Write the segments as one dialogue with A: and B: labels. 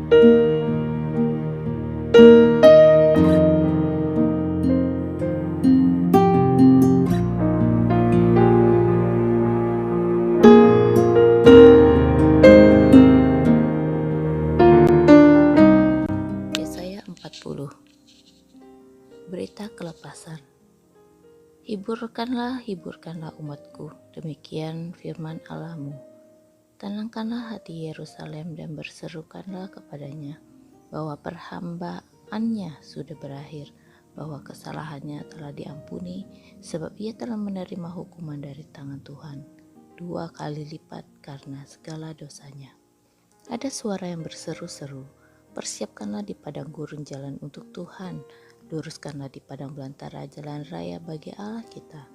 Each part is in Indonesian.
A: Yesaya 40. Berita kelepasan. Hiburkanlah umatku, demikian firman Allahmu. Tenangkanlah hati Yerusalem dan berserukanlah kepadanya, bahwa perhambaannya sudah berakhir, bahwa kesalahannya telah diampuni, sebab ia telah menerima hukuman dari tangan Tuhan, 2 kali lipat karena segala dosanya. Ada suara yang berseru-seru, persiapkanlah di padang gurun jalan untuk Tuhan, luruskanlah di padang belantara jalan raya bagi Allah kita.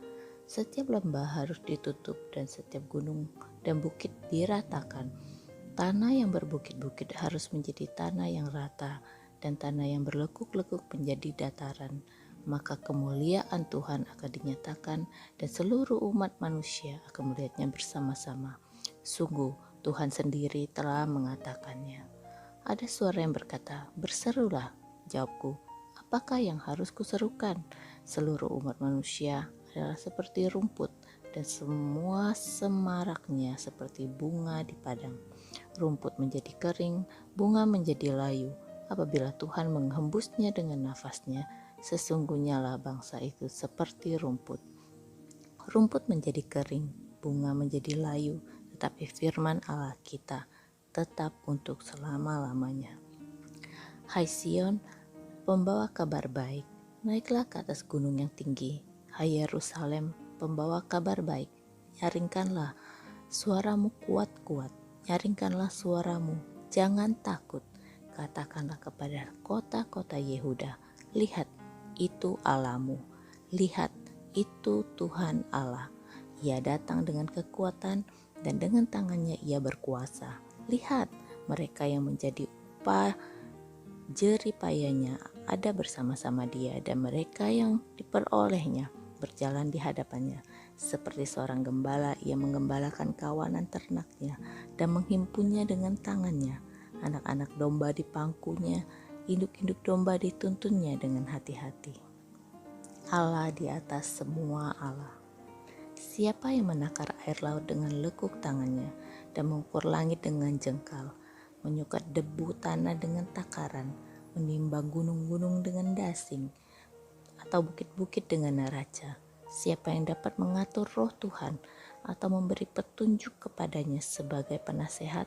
A: Setiap lembah harus ditutup dan setiap gunung dan bukit diratakan. Tanah yang berbukit-bukit harus menjadi tanah yang rata dan tanah yang berlekuk-lekuk menjadi dataran. Maka kemuliaan Tuhan akan dinyatakan dan seluruh umat manusia akan melihatnya bersama-sama. Sungguh Tuhan sendiri telah mengatakannya. Ada suara yang berkata, berserulah. Jawabku, apakah yang harus kuserukan? Seluruh umat manusia adalah seperti rumput dan semua semaraknya seperti bunga di padang. Rumput menjadi kering, bunga menjadi layu. Apabila Tuhan menghembusnya dengan nafasnya, sesungguhnya lah bangsa itu seperti rumput. Rumput menjadi kering, bunga menjadi layu, tetapi firman Allah kita tetap untuk selama-lamanya. Hai Sion, pembawa kabar baik, naiklah ke atas gunung yang tinggi. Hai Yerusalem, pembawa kabar baik, nyaringkanlah suaramu kuat-kuat, nyaringkanlah suaramu, jangan takut. Katakanlah kepada kota-kota Yehuda, lihat, itu Allahmu, lihat, itu Tuhan Allah. Ia datang dengan kekuatan dan dengan tangannya ia berkuasa. Lihat, mereka yang menjadi upah jeripayanya ada bersama-sama dia, dan mereka yang diperolehnya berjalan di hadapannya. Seperti seorang gembala, ia menggembalakan kawanan ternaknya dan menghimpunnya dengan tangannya. Anak-anak domba di pangkunya, induk-induk domba dituntunnya dengan hati-hati. Allah di atas semua Allah. Siapa yang menakar air laut dengan lekuk tangannya dan mengukur langit dengan jengkal, menyukat debu tanah dengan takaran, menimbang gunung-gunung dengan dasing, atau bukit-bukit dengan neraca? Siapa yang dapat mengatur roh Tuhan atau memberi petunjuk kepadanya sebagai penasehat?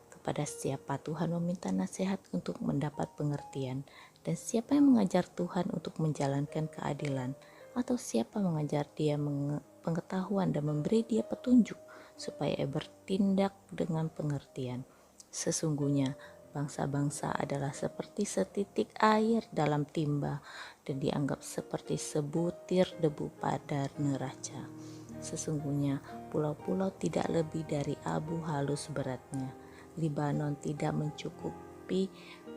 A: Kepada siapa Tuhan meminta nasihat untuk mendapat pengertian? Dan siapa yang mengajar Tuhan untuk menjalankan keadilan? Atau siapa mengajar dia pengetahuan dan memberi dia petunjuk supaya ia bertindak dengan pengertian? Sesungguhnya bangsa-bangsa adalah seperti setitik air dalam timba dan dianggap seperti sebutir debu pada neraca. Sesungguhnya pulau-pulau tidak lebih dari abu halus beratnya. Libanon tidak mencukupi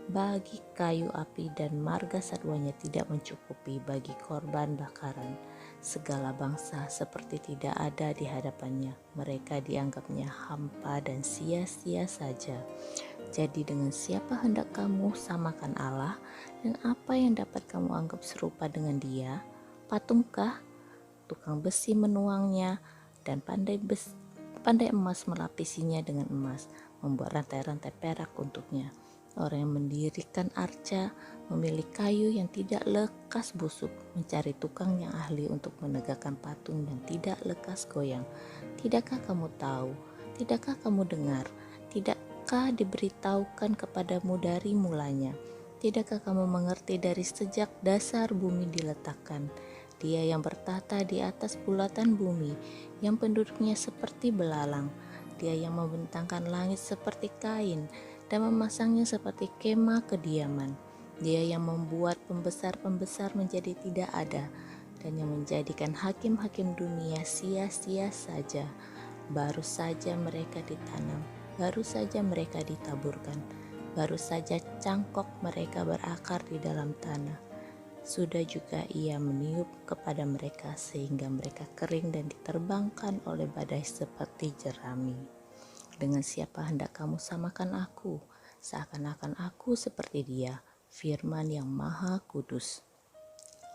A: bagi kayu api dan marga satwanya tidak mencukupi bagi korban bakaran. Segala bangsa seperti tidak ada di hadapannya. Mereka dianggapnya hampa dan sia-sia saja. Jadi dengan siapa hendak kamu samakan Allah, dan apa yang dapat kamu anggap serupa dengan dia? Patungkah? Tukang besi menuangnya, dan pandai emas melapisinya dengan emas, membuat rantai-rantai perak untuknya. Orang yang mendirikan arca memilih kayu yang tidak lekas busuk, mencari tukang yang ahli untuk menegakkan patung dan tidak lekas goyang. Tidakkah kamu tahu? Tidakkah kamu dengar? Tidakkah diberitahukan kepadamu dari mulanya? Tidakkah kamu mengerti dari sejak dasar bumi diletakkan? Dia yang bertahta di atas bulatan bumi, yang penduduknya seperti belalang. Dia yang membentangkan langit seperti kain dan memasangnya seperti kemah kediaman. Dia yang membuat pembesar-pembesar menjadi tidak ada dan yang menjadikan hakim-hakim dunia sia-sia saja. Baru saja mereka ditanam, baru saja mereka ditaburkan, baru saja cangkok mereka berakar di dalam tanah. Sudah juga ia meniup kepada mereka sehingga mereka kering dan diterbangkan oleh badai seperti jerami. Dengan siapa hendak kamu samakan aku? seakan-akan aku seperti Dia, Firman yang Maha Kudus.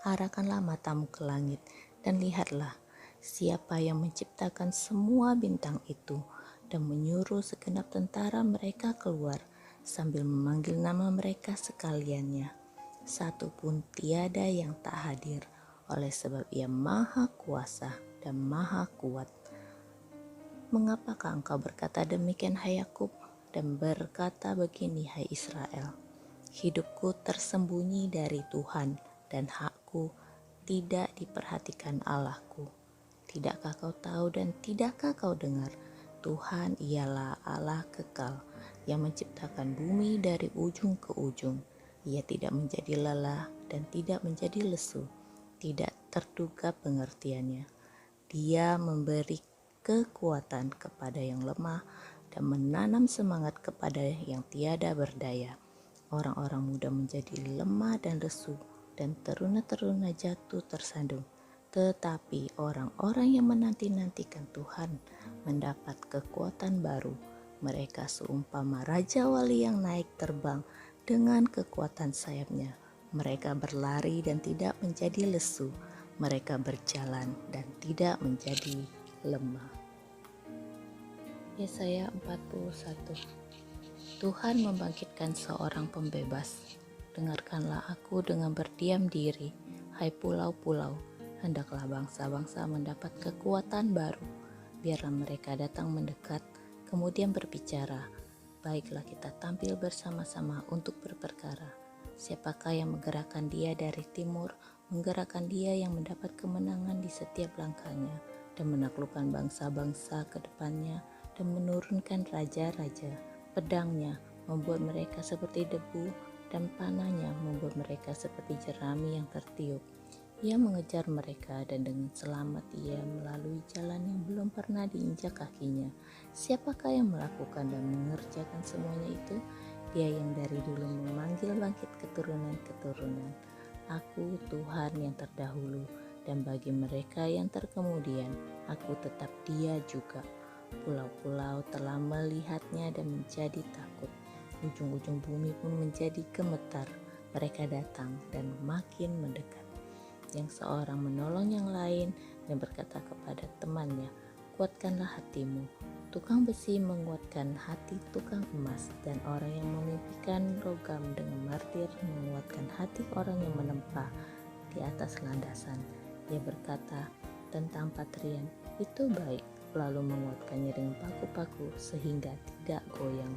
A: Arahkanlah matamu ke langit dan lihatlah siapa yang menciptakan semua bintang itu dan menyuruh segenap tentara mereka keluar sambil memanggil nama mereka sekaliannya. Satu pun tiada yang tak hadir, oleh sebab Ia Maha Kuasa dan Maha Kuat. Mengapakah engkau berkata demikian, hai Yakub, dan berkata begini, hai Israel? Hidupku tersembunyi dari Tuhan, dan hakku tidak diperhatikan Allahku. Tidakkah kau tahu dan tidakkah kau dengar? Tuhan ialah Allah kekal, yang menciptakan bumi dari ujung ke ujung. Ia tidak menjadi lelah dan tidak menjadi lesu, tidak terduga pengertiannya. Dia memberi kekuatan kepada yang lemah dan menanam semangat kepada yang tiada berdaya. Orang-orang muda menjadi lemah dan lesu, dan teruna-teruna jatuh tersandung. Tetapi orang-orang yang menanti-nantikan Tuhan mendapat kekuatan baru. Mereka seumpama Raja Wali yang naik terbang dengan kekuatan sayapnya. Mereka berlari dan tidak menjadi lesu. Mereka berjalan dan tidak menjadi lemah. Yesaya 41. Tuhan membangkitkan seorang pembebas. Dengarkanlah aku dengan berdiam diri, hai pulau-pulau. Hendaklah bangsa-bangsa mendapat kekuatan baru. Biarlah mereka datang mendekat, kemudian berbicara. Baiklah kita tampil bersama-sama untuk berperkara. Siapakah yang menggerakkan dia dari timur, menggerakkan dia yang mendapat kemenangan di setiap langkahnya, dan menaklukkan bangsa-bangsa ke depannya, dan menurunkan raja-raja. Pedangnya membuat mereka seperti debu, dan panahnya membuat mereka seperti jerami yang tertiup. Ia mengejar mereka, dan dengan selamat ia melalui jalan yang belum pernah diinjak kakinya. Siapakah yang melakukan dan mengerjakan semuanya itu? Dia yang dari dulu memanggil bangkit keturunan-keturunan. Aku Tuhan yang terdahulu, dan bagi mereka yang terkemudian, aku tetap Dia juga. Pulau-pulau telah melihatnya dan menjadi takut. Ujung-ujung bumi pun menjadi gemetar. Mereka datang dan makin mendekat. Yang seorang menolong yang lain dan berkata kepada temannya, kuatkanlah hatimu. Tukang besi menguatkan hati tukang emas, dan orang yang memimpikan logam dengan martir menguatkan hati orang yang menempa di atas landasan. Ia berkata tentang Patrian, itu baik, lalu menguatkannya dengan paku-paku sehingga tidak goyang.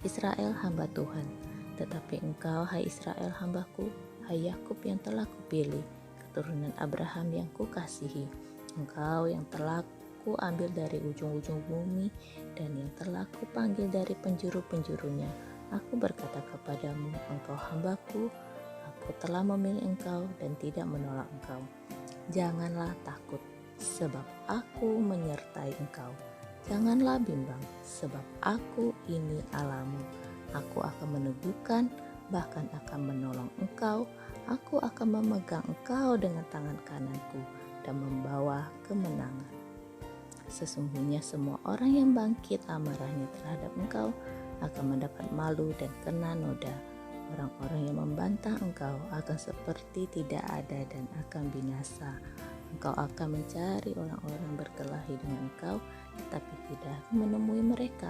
A: Israel hamba Tuhan, tetapi engkau, hai Israel hambaku, hai Yakub yang telah kupilih, keturunan Abraham yang kukasihi, engkau yang telah kuambil dari ujung-ujung bumi dan yang telah kupanggil dari penjuru-penjurunya. Aku berkata kepadamu, engkau hambaku, aku telah memilih engkau dan tidak menolak engkau. Janganlah takut, sebab aku menyertai engkau. Janganlah bimbang, sebab aku ini Allahmu. Aku akan meneguhkan, bahkan akan menolong engkau. Aku akan memegang engkau dengan tangan kananku dan membawa kemenangan. Sesungguhnya semua orang yang bangkit amarahnya terhadap engkau akan mendapat malu dan kena noda. Orang-orang yang membantah engkau akan seperti tidak ada dan akan binasa. Engkau akan mencari orang-orang berkelahi dengan engkau, tetapi tidak menemui mereka.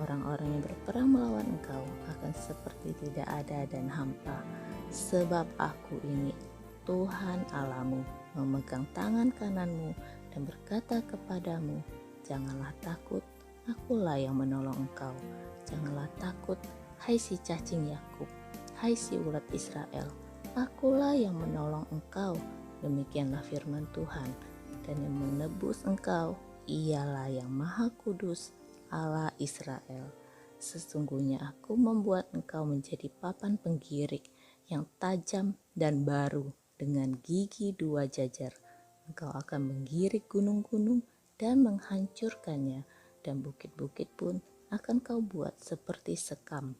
A: Orang-orang yang berperang melawan engkau akan seperti tidak ada dan hampa. Sebab aku ini Tuhan Allahmu, memegang tangan kananmu dan berkata kepadamu, janganlah takut, akulah yang menolong engkau. Janganlah takut, hai si cacing Yakub, hai si ulat Israel, akulah yang menolong engkau. Demikianlah firman Tuhan, dan yang menebus engkau ialah yang Maha Kudus, Allah Israel. Sesungguhnya aku membuat engkau menjadi papan penggirik yang tajam dan baru dengan gigi dua jajar. Engkau akan menggirik gunung-gunung dan menghancurkannya, dan bukit-bukit pun akan kau buat seperti sekam.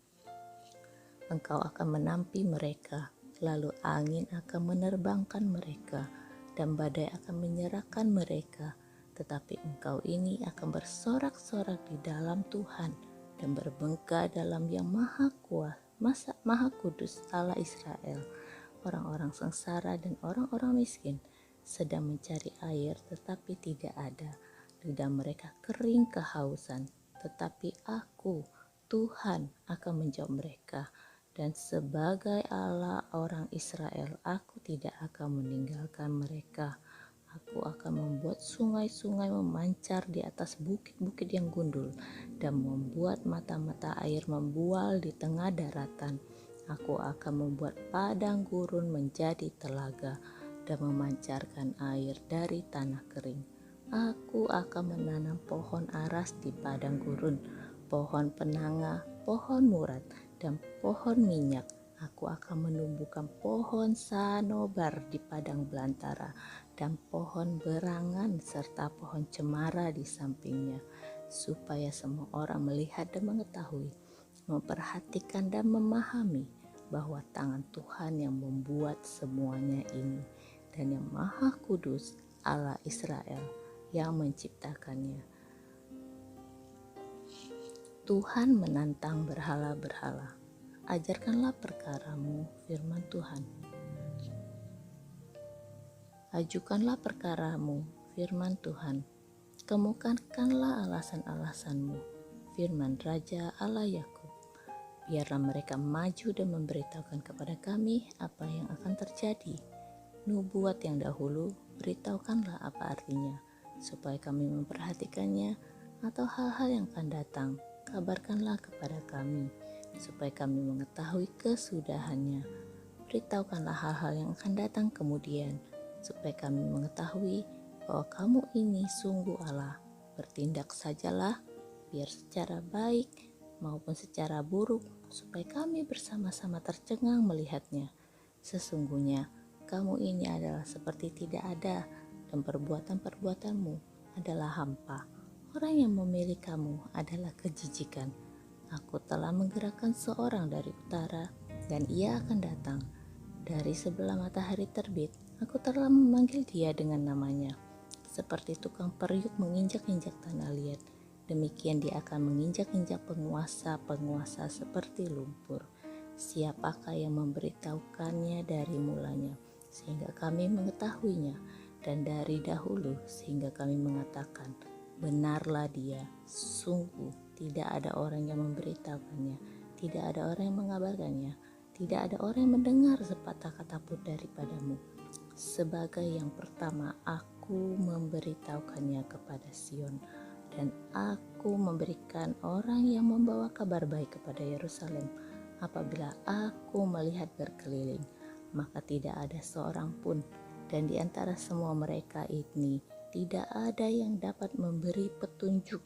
A: Engkau akan menampi mereka, lalu angin akan menerbangkan mereka, dan badai akan menyerahkan mereka. Tetapi engkau ini akan bersorak-sorak di dalam Tuhan, dan berbengkak dalam Yang Maha Kudus Allah Israel. Orang-orang sengsara dan orang-orang miskin sedang mencari air tetapi tidak ada. Lidah mereka kering kehausan, tetapi Aku, Tuhan, akan menjawab mereka. Dan sebagai Allah orang Israel, Aku tidak akan meninggalkan mereka. Aku akan membuat sungai-sungai memancar di atas bukit-bukit yang gundul dan membuat mata-mata air membual di tengah daratan. Aku akan membuat padang gurun menjadi telaga dan memancarkan air dari tanah kering. Aku akan menanam pohon aras di padang gurun, pohon penanga, pohon murad, dan pohon minyak. Aku akan menumbuhkan pohon sanobar di padang belantara dan pohon berangan serta pohon cemara di sampingnya, supaya semua orang melihat dan mengetahui, memperhatikan dan memahami bahwa tangan Tuhan yang membuat semuanya ini dan Yang Maha Kudus Allah Israel yang menciptakannya. Tuhan menantang berhala-berhala. Ajarkanlah perkaramu, firman Tuhan. Ajukanlah perkaramu, firman Tuhan. Kemukakanlah alasan-alasanmu, firman Raja Allah Yakub. Biarlah mereka maju dan memberitahukan kepada kami apa yang akan terjadi. Nubuat yang dahulu, beritahukanlah apa artinya, supaya kami memperhatikannya, atau hal-hal yang akan datang, kabarkanlah kepada kami, supaya kami mengetahui kesudahannya. Beritahukanlah hal-hal yang akan datang kemudian, supaya kami mengetahui bahwa kamu ini sungguh Allah. Bertindak sajalah, biar secara baik maupun secara buruk, supaya kami bersama-sama tercengang melihatnya. Sesungguhnya kamu ini adalah seperti tidak ada, dan perbuatan-perbuatanmu adalah hampa. Orang yang memilih kamu adalah kejijikan. Aku telah menggerakkan seorang dari utara, dan ia akan datang. Dari sebelah matahari terbit, aku telah memanggil dia dengan namanya. Seperti tukang periuk menginjak-injak tanah liat, demikian dia akan menginjak-injak penguasa-penguasa seperti lumpur. Siapakah yang memberitahukannya dari mulanya, sehingga kami mengetahuinya, dan dari dahulu sehingga kami mengatakan, benarlah dia. Sungguh tidak ada orang yang memberitahukannya, tidak ada orang yang mengabarkannya, tidak ada orang yang mendengar sepatah kata pun daripadamu. Sebagai yang pertama aku memberitahukannya kepada Sion, dan aku memberikan orang yang membawa kabar baik kepada Yerusalem. Apabila aku melihat berkeliling, maka tidak ada seorang pun, dan di antara semua mereka ini tidak ada yang dapat memberi petunjuk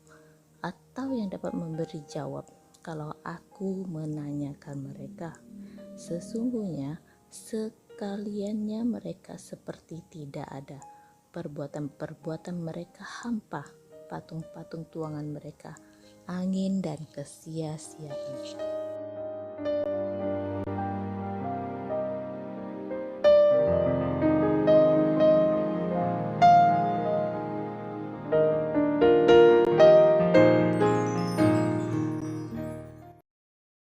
A: atau yang dapat memberi jawab kalau aku menanyakan mereka. Sesungguhnya sekaliannya mereka seperti tidak ada. Perbuatan-perbuatan mereka hampa, patung-patung tuangan mereka angin dan kesia-siaan.